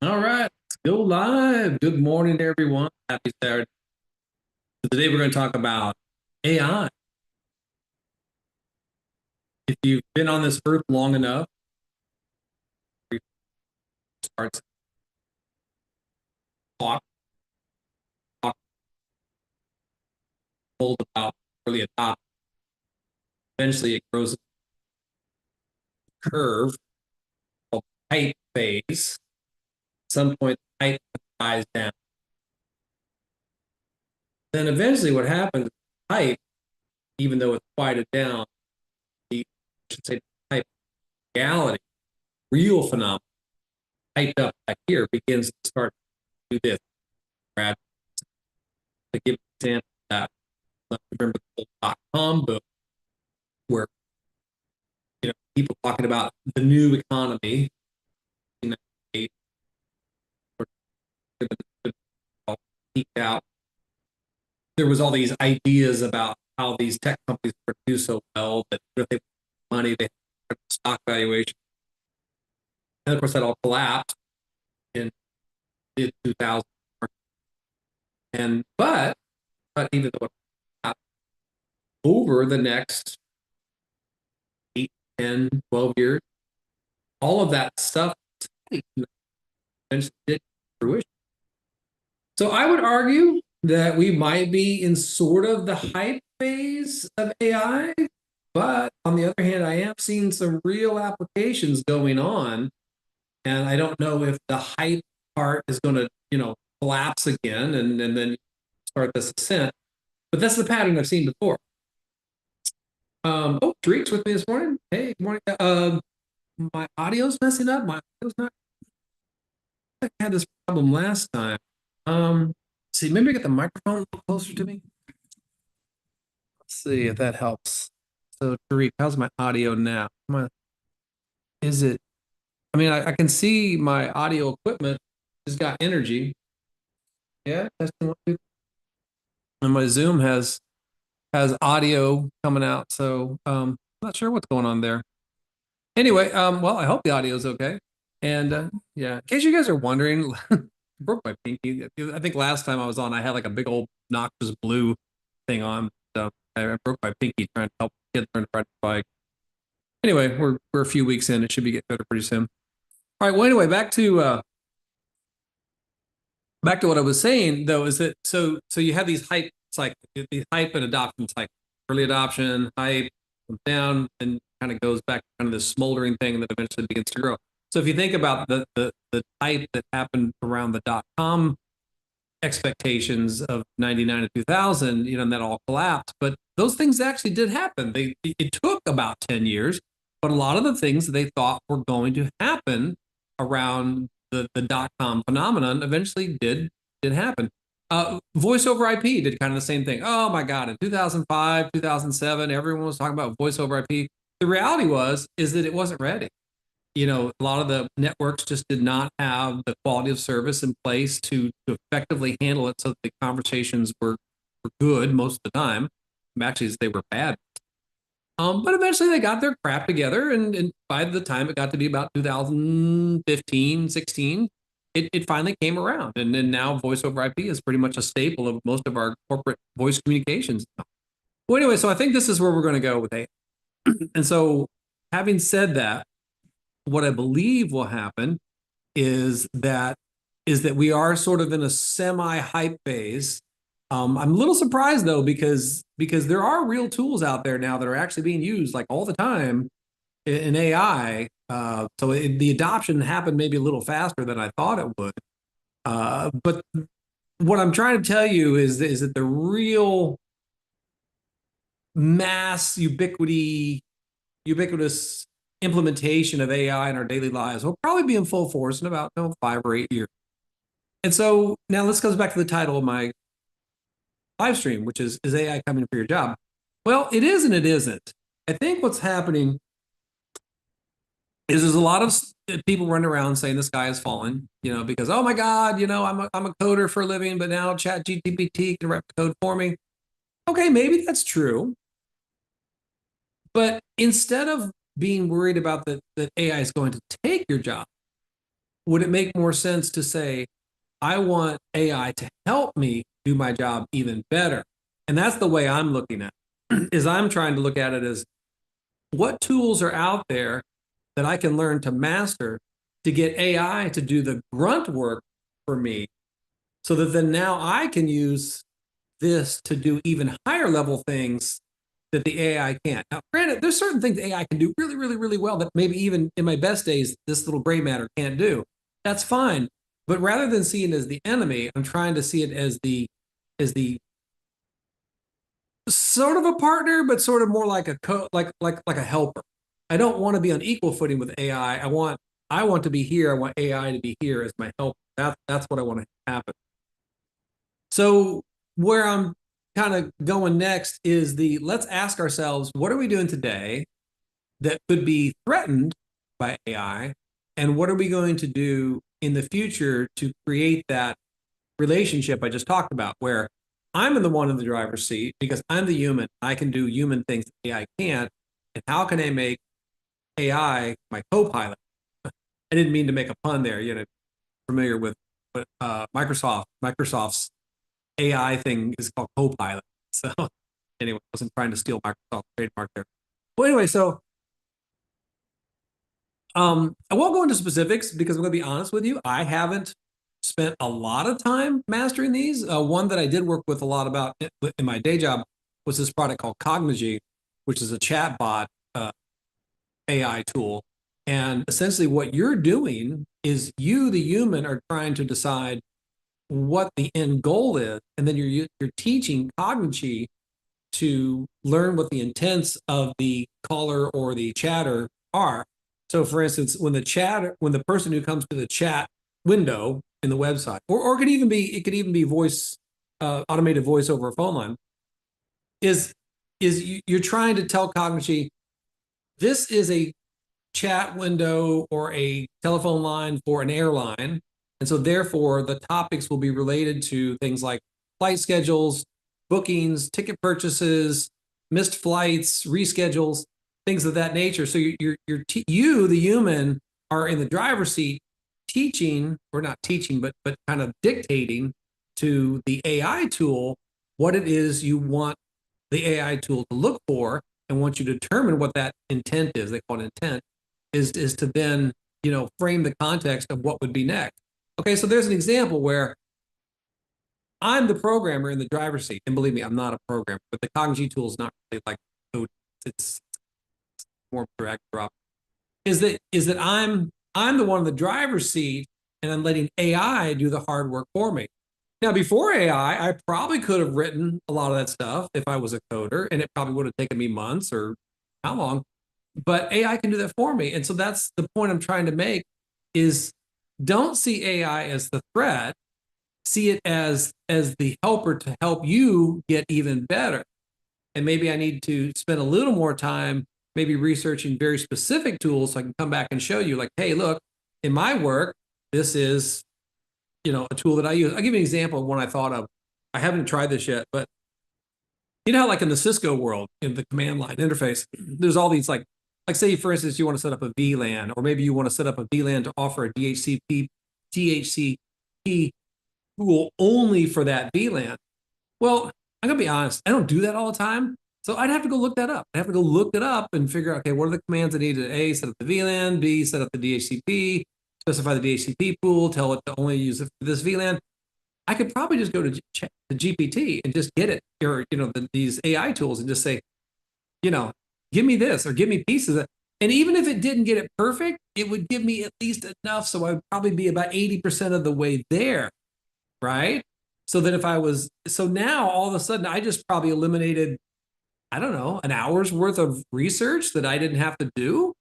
All right, let's go live. Good morning, everyone. Happy Saturday. Today we're going to talk about AI. If you've been on this earth long enough, we start to talk, talk told about early adoption. Eventually, it grows a curve called hype phase. At some point, hype dies down. Then eventually, what happens? Hype, even though it's quieted down, the I should say hype reality, real phenomenon, hyped up back here begins to start to do this. To give an example of that, remember the dot-com boom, where people talking about the new economy, peaked out. There was all these ideas about how these tech companies do so well that if they money, they have stock valuation, and of course that all collapsed in mid 2000. And but even though over the next 8, 10, 12 years, all of that stuff eventually did fruition. So I would argue that we might be in sort of the hype phase of AI, but on the other hand, I am seeing some real applications going on, and I don't know if the hype part is going to, collapse again and then start this ascent. But that's the pattern I've seen before. Tariq's with me this morning. Hey, good morning. My audio's messing up. My audio's not. I had this problem last time. See, maybe get the microphone a little closer to me. Let's see if that helps. So, Tariq, how's my audio now? Is it? I mean, I can see my audio equipment has got energy. Yeah, testing 1, 2. And my Zoom has audio coming out. So, not sure what's going on there. Anyway, well, I hope the audio is okay. And yeah, in case you guys are wondering, broke my pinky. I think last time I was on, I had like a big old noxious blue thing on. So I broke my pinky trying to help kids learn to ride a bike. Anyway, we're a few weeks in. It should be getting better pretty soon. All right. Well, anyway, back to what I was saying though, is that so you have these hype cycles, the hype and adoption cycle, early adoption, hype, comes down, and kind of goes back to kind of this smoldering thing that eventually begins to grow. So if you think about the hype that happened around the dot-com expectations of 99 and 2000, and that all collapsed. But those things actually did happen. It took about 10 years, but a lot of the things that they thought were going to happen around the dot-com phenomenon eventually did happen. Voice over IP did kind of the same thing. Oh my God, in 2005, 2007, everyone was talking about voice over IP. The reality is that it wasn't ready. A lot of the networks just did not have the quality of service in place to effectively handle it so that the conversations were good most of the time. Actually, they were bad. But eventually they got their crap together. And by the time it got to be about 2015, 16, it finally came around. And then now voice over IP is pretty much a staple of most of our corporate voice communications. Well, anyway, so I think this is where we're going to go with AI. And so having said that, what I believe will happen is that we are sort of in a semi-hype phase. I'm a little surprised though because there are real tools out there now that are actually being used like all the time in AI. So the adoption happened maybe a little faster than I thought it would. But what I'm trying to tell you is that the real mass ubiquitous implementation of AI in our daily lives will probably be in full force in about 5 or 8 years. And so now this goes back to the title of my live stream, which is AI coming for your job? Well, it is and it isn't. I think what's happening is there's a lot of people running around saying the sky is falling, because, oh my God, I'm a coder for a living, but now Chat GPT can write code for me. Okay, maybe that's true. But instead of being worried about that AI is going to take your job, would it make more sense to say, I want AI to help me do my job even better? And that's the way I'm looking at it, is I'm trying to look at it as what tools are out there that I can learn to master to get AI to do the grunt work for me so that then now I can use this to do even higher level things that the AI can't. Now, granted, there's certain things AI can do really, really, really well that maybe even in my best days, this little gray matter can't do. That's fine. But rather than seeing it as the enemy, I'm trying to see it as the sort of a partner, but sort of more like a like a helper. I don't want to be on equal footing with AI. I want to be here. I want AI to be here as my helper. That's what I want to happen. So where I'm kind of going next is the let's ask ourselves, what are we doing today that could be threatened by AI? And what are we going to do in the future to create that relationship I just talked about, where I'm in the one in the driver's seat because I'm the human. I can do human things that AI can't. And how can I make AI my co-pilot? I didn't mean to make a pun there. You know, familiar with what Microsoft's AI thing is called Copilot. So anyway, I wasn't trying to steal Microsoft trademark there. Well, anyway, so I won't go into specifics because I'm going to be honest with you. I haven't spent a lot of time mastering these. One that I did work with a lot about in my day job was this product called Cognigy, which is a chatbot AI tool. And essentially, what you're doing is you, the human, are trying to decide what the end goal is, and then you're teaching Cognigy to learn what the intents of the caller or the chatter are. So, for instance, when the person who comes to the chat window in the website, or it could even be voice automated voice over a phone line, is you're trying to tell Cognigy this is a chat window or a telephone line for an airline. And so therefore the topics will be related to things like flight schedules, bookings, ticket purchases, missed flights, reschedules, things of that nature. So you, the human, are in the driver's seat teaching, or not teaching, but kind of dictating to the AI tool what it is you want the AI tool to look for. And once you determine what that intent is, they call it intent, is to then, frame the context of what would be next. Okay, so there's an example where I'm the programmer in the driver's seat, and believe me, I'm not a programmer, but the Cognigy tool is not really like code. It's more drag drop. Is that I'm the one in the driver's seat, and I'm letting AI do the hard work for me. Now, before AI, I probably could have written a lot of that stuff if I was a coder, and it probably would have taken me months or how long. But AI can do that for me. And so that's the point I'm trying to make is don't see AI as the threat, see it as the helper to help you get even better. And maybe I need to spend a little more time maybe researching very specific tools so I can come back and show you like, hey, look, in my work, this is, a tool that I use. I'll give you an example of one I thought of. I haven't tried this yet, but you know how like in the Cisco world, in the command line interface, there's all these like say, for instance, you want to set up a VLAN, or maybe you want to set up a VLAN to offer a DHCP tool only for that VLAN. Well, I'm going to be honest, I don't do that all the time. So I'd have to go look that up. I'd have to go look it up and figure out, okay, what are the commands I need to A, set up the VLAN, B, set up the DHCP, specify the DHCP pool, tell it to only use it for this VLAN. I could probably just go to the GPT and just get it, or, these AI tools and just say, give me this or give me pieces of it. And even if it didn't get it perfect, it would give me at least enough. So I would probably be about 80% of the way there. Right. So that so now all of a sudden I just probably eliminated, I don't know, an hour's worth of research that I didn't have to do.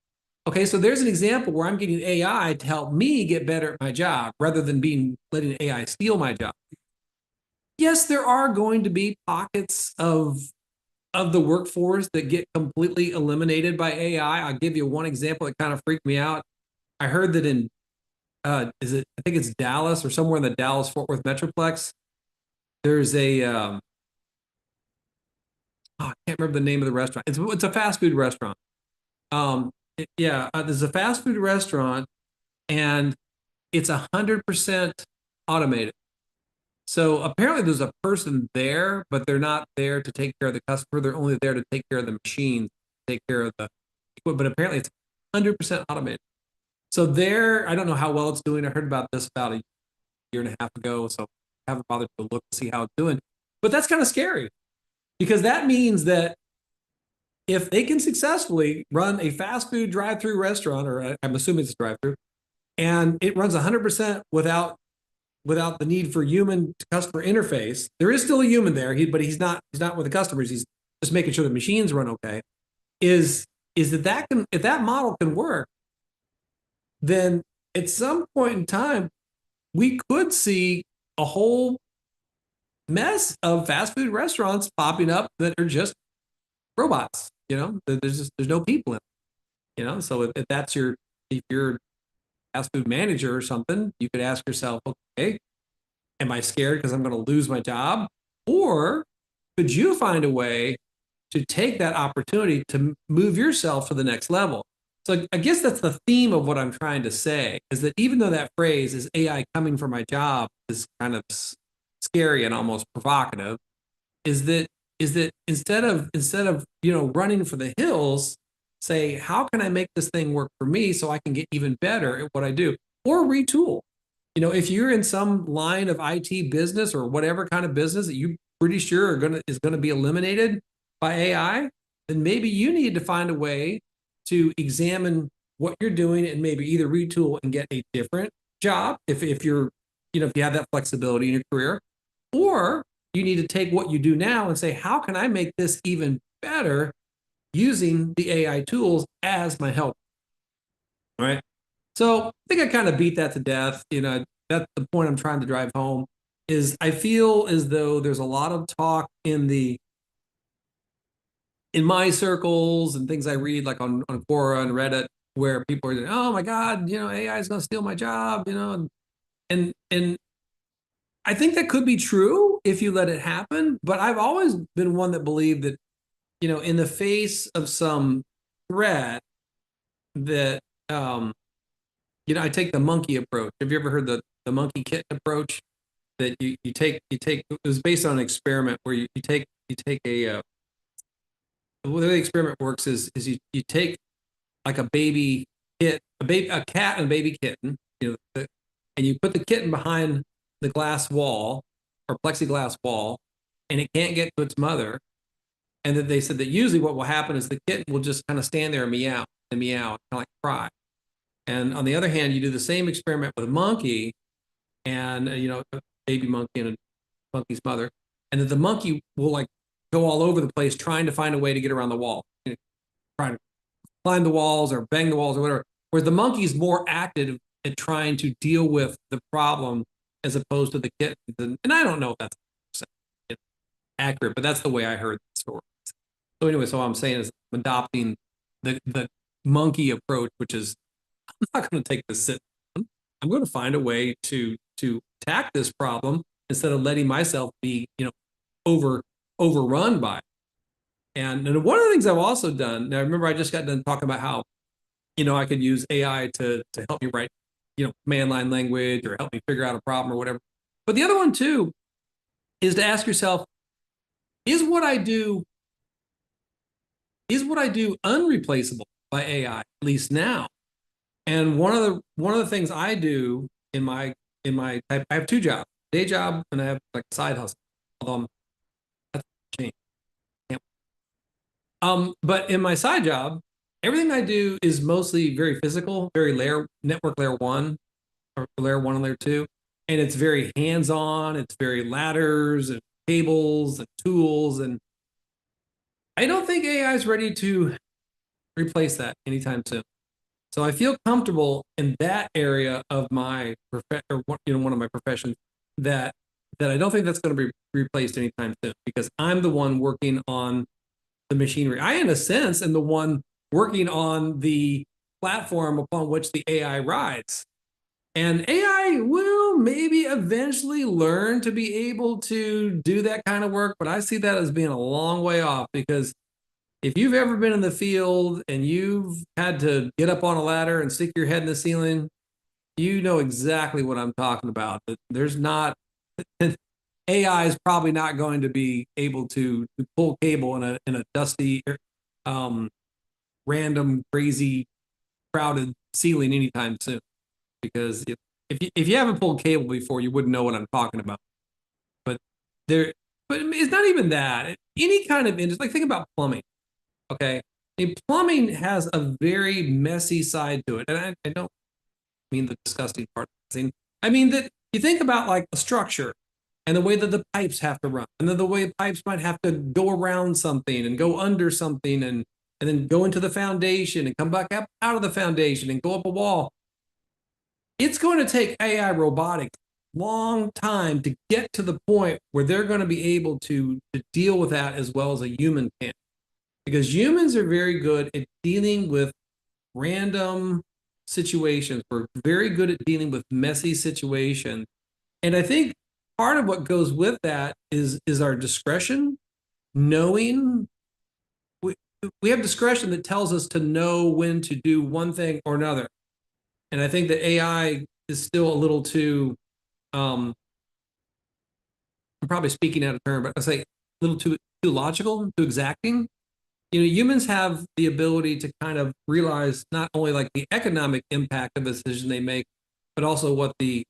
Okay. So there's an example where I'm getting AI to help me get better at my job rather than letting AI steal my job. Yes, there are going to be pockets of the workforce that get completely eliminated by AI. I'll give you one example that kind of freaked me out. I heard that in I think it's Dallas or somewhere in the Dallas Fort Worth Metroplex. There's I can't remember the name of the restaurant. It's a fast food restaurant. There's a fast food restaurant, and it's 100% automated. So apparently there's a person there, but they're not there to take care of the customer. They're only there to take care of the machines, take care of the equipment. But apparently it's 100% automated. So there, I don't know how well it's doing. I heard about this about a year and a half ago, so I haven't bothered to look to see how it's doing. But that's kind of scary because that means that if they can successfully run a fast food drive-through restaurant, or I'm assuming it's a drive-through, and it runs 100% without the need for human to customer interface. There is still a human there, but he's not with the customers. He's just making sure the machines run okay. Is that can if that model can work, then at some point in time we could see a whole mess of fast food restaurants popping up that are just robots. There's no people in it. So if that's if you're a fast food manager or something, you could ask yourself, okay, am I scared because I'm going to lose my job? Or could you find a way to take that opportunity to move yourself to the next level? So I guess that's the theme of what I'm trying to say, is that even though that phrase is AI coming for my job is kind of scary and almost provocative, is that instead of running for the hills, say, how can I make this thing work for me so I can get even better at what I do, or retool? If you're in some line of IT business or whatever kind of business that you pretty sure is gonna be eliminated by AI, then maybe you need to find a way to examine what you're doing and maybe either retool and get a different job if you're, if you have that flexibility in your career, or you need to take what you do now and say, how can I make this even better using the AI tools as my help? All right. So I think I kind of beat that to death. That's the point I'm trying to drive home is I feel as though there's a lot of talk in my circles and things I read like on Quora and Reddit where people are saying, oh my God, AI is going to steal my job, and I think that could be true if you let it happen. But I've always been one that believed that, in the face of some threat that, I take the monkey approach. Have you ever heard the monkey kitten approach? That you take it was based on an experiment where you take a the way the experiment works is you take like a cat and a baby kitten, and you put the kitten behind the glass wall or plexiglass wall, and it can't get to its mother. And then they said that usually what will happen is the kitten will just kind of stand there and meow, kind of like cry. And on the other hand, you do the same experiment with a monkey and, a baby monkey and a monkey's mother. And then the monkey will like go all over the place trying to find a way to get around the wall, trying to climb the walls or bang the walls or whatever. Whereas the monkey's more active at trying to deal with the problem as opposed to the kitten. And I don't know if that's accurate, but that's the way I heard the story. So anyway, so what I'm saying is I'm adopting the monkey approach, which is I'm not going to take this sit. I'm going to find a way to attack this problem instead of letting myself be, overrun by it. And one of the things I've also done, now remember I just got done talking about how, I could use AI to help me write, command line language or help me figure out a problem or whatever. But the other one too is to ask yourself, is what I do unreplaceable by AI, at least now? And one of the things I do in my I have two jobs, day job, and I have like a side hustle. That's changed. But in my side job, everything I do is mostly very physical, very network layer one, or layer one and layer two. And it's very hands-on, it's very ladders and cables and tools. And I don't think AI is ready to replace that anytime soon. So I feel comfortable in that area of my one of my professions that I don't think that's going to be replaced anytime soon because I'm the one working on the machinery. I, in a sense, am the one working on the platform upon which the AI rides. And AI will maybe eventually learn to be able to do that kind of work, but I see that as being a long way off because if you've ever been in the field and you've had to get up on a ladder and stick your head in the ceiling, You know exactly what I'm talking about. There's not AI is probably not going to be able to pull cable in a dusty, um, random, crazy, crowded ceiling anytime soon. Because if you haven't pulled cable before, you wouldn't know what I'm talking about. But there, but it's not even that. Any kind of industry, like think about plumbing. Okay, I mean, plumbing has a very messy side to it, and I don't mean the disgusting part of the thing. I mean that you think about like a structure and the way that the pipes have to run, and then the way pipes might have to go around something and go under something and then go into the foundation and come back up out of the foundation and go up a wall. It's going to take AI robotics long time to get to the point where they're going to be able to deal with that as well as a human can. Because humans are very good at dealing with random situations. We're very good at dealing with messy situations. And I think part of what goes with that is our discretion, knowing we, we have discretion that tells us to know when to do one thing or another. And I think that AI is still a little too, I'm probably speaking out of turn, but I say a little too logical, too exacting. You know, humans have the ability to kind of realize not only like the economic impact of the decision they make, but also what the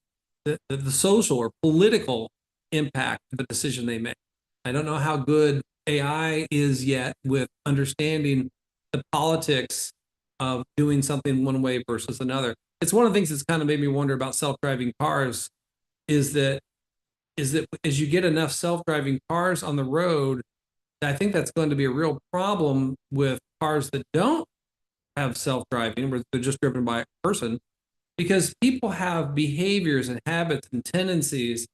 social or political impact of the decision they make. I don't know how good AI is yet with understanding the politics of doing something one way versus another. It's one of the things that's kind of made me wonder about self-driving cars is that as you get enough self-driving cars on the road, I think that's going to be a real problem with cars that don't have self-driving, where they're just driven by a person, because people have behaviors and habits and tendencies.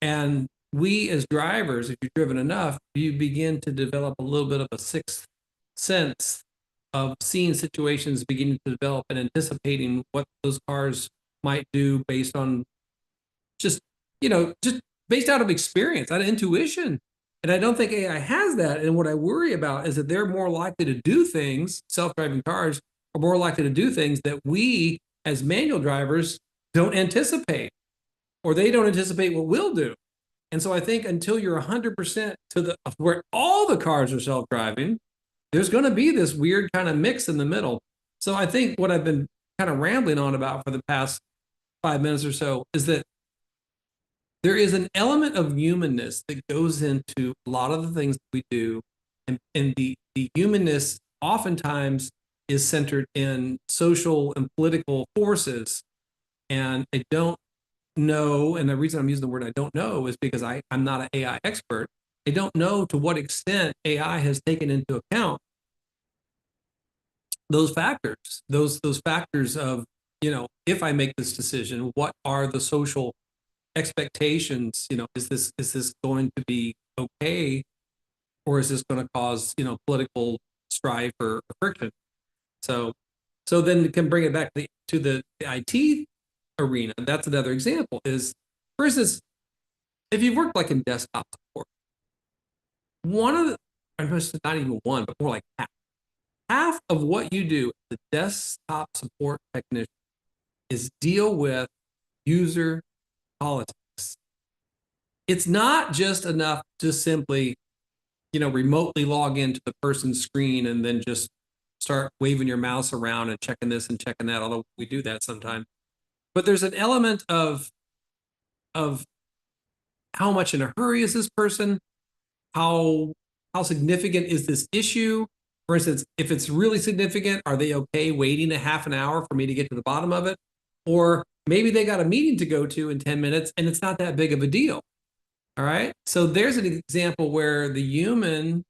And we as drivers, if you're driven enough, you begin to develop a little bit of a sixth sense of seeing situations beginning to develop and anticipating what those cars might do based on just, just based out of experience, out of intuition. And I don't think AI has that. And what I worry about is that they're more likely to do things, self-driving cars are more likely to do things that we as manual drivers don't anticipate, or they don't anticipate what we'll do. And so I think until you're 100% to the where all the cars are self-driving, there's going to be this weird kind of mix in the middle. So I think what I've been kind of rambling on about for the past 5 minutes or so is that there is an element of humanness that goes into a lot of the things that we do. And the humanness oftentimes is centered in social and political forces. And I don't know, and the reason I'm using the word I don't know is because I'm not an AI expert. I don't know to what extent AI has taken into account those factors, those factors of, if I make this decision, what are the social expectations? Is this going to be okay, or is this going to cause political strife or friction? So then it can bring it back to the IT arena. That's another example. Is, for instance, if you've worked like in desktop support, one of the, not even one, but more like half of what you do as a desktop support technician is deal with user politics. It's not just enough to simply, remotely log into the person's screen and then just start waving your mouse around and checking this and checking that, although we do that sometimes. But there's an element of how much in a hurry is this person? How significant is this issue? For instance, if it's really significant, are they okay waiting a half an hour for me to get to the bottom of it? Or maybe they got a meeting to go to in 10 minutes and it's not that big of a deal. All right. So there's an example where the human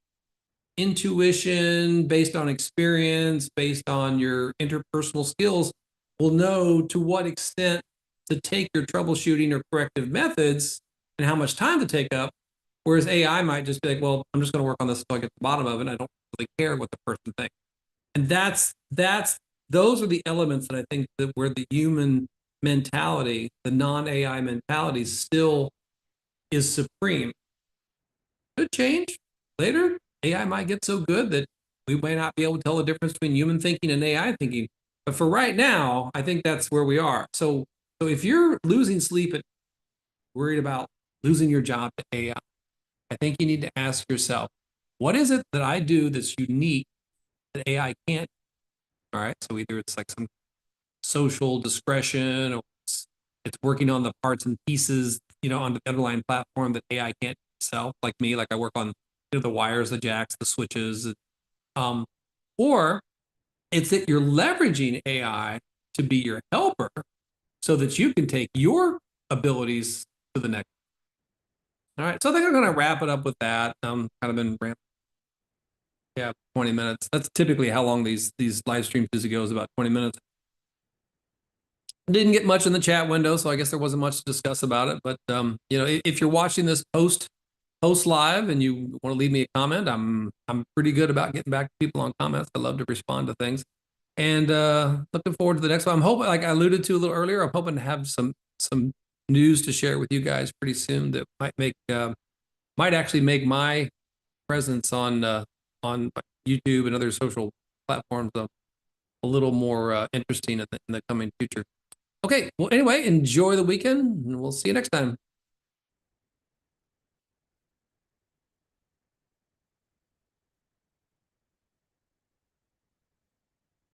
intuition, based on experience, based on your interpersonal skills, will know to what extent to take your troubleshooting or corrective methods and how much time to take up. Whereas AI might just be like, well, I'm just going to work on this until I get to the bottom of it. I don't really care what the person thinks. And those are the elements that I think that where the human mentality, the non-AI mentality still is supreme. Could change later. AI might get so good that we might not be able to tell the difference between human thinking and AI thinking. But for right now, I think that's where we are. So So if you're losing sleep and worried about losing your job to AI, I think you need to ask yourself, what is it that I do that's unique that AI can't? All right. So either it's like some social discretion or it's working on the parts and pieces, on the underlying platform that AI can't itself, like me, like I work on the wires, the jacks, the switches. Um, or it's that you're leveraging AI to be your helper so that you can take your abilities to the next. All right. So I think I'm going to wrap it up with that. Kind of been yeah, 20 minutes. That's typically how long these live streams usually go, is about 20 minutes. Didn't get much in the chat window, so I guess there wasn't much to discuss about it. But if you're watching this post live and you want to leave me a comment, I'm pretty good about getting back to people on comments. I love to respond to things. And looking forward to the next one. I'm hoping, like I alluded to a little earlier, I'm hoping to have some news to share with you guys pretty soon that might actually make my presence on YouTube and other social platforms a little more interesting in the coming future. Okay, well, anyway, enjoy the weekend, and we'll see you next time.